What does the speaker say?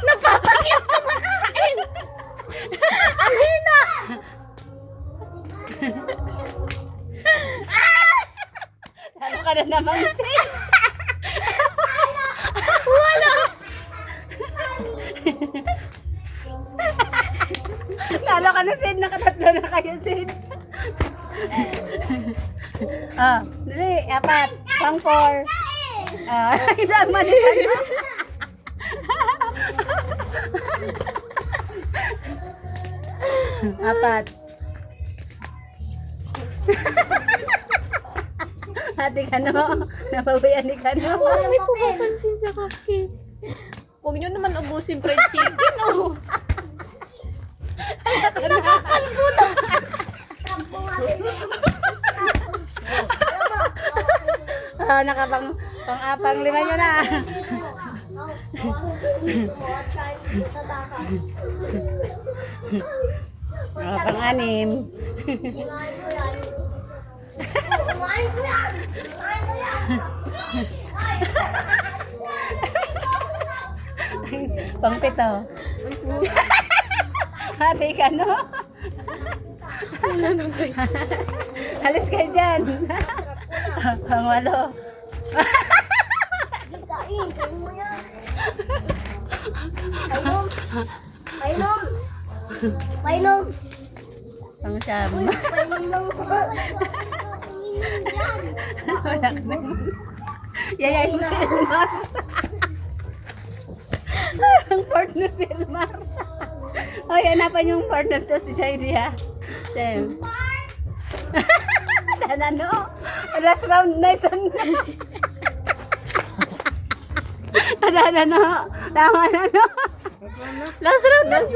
Napapakyap ka makain. Ang hina. Talo ka na naman, Sid. Wala. Talo ka na, Sid. Nakatatlo na kayo, Sid. Dali, 4. Pang 4. Ilang manilan mo. 4. Ate Kano, nababayan ni Kano. May pumapansin sa cupcake. Huwag nyo naman ubusin fried chicken, oh. Nakakalbo na. Pang-5 nyo na. Pang-6. Pang-7. Ate Kano. Wala nang fried chicken. Alis kayo dyan. Pang-8. Painom. Pang-7. Painom lang ako. Wala ka naman. Yayain mo si Elmar. Ang partner si Elmar. O, hanapan yung partner to si Shady, ha? Tem. Ano? Last round na ito. Ano? Tama na, no? Last round na.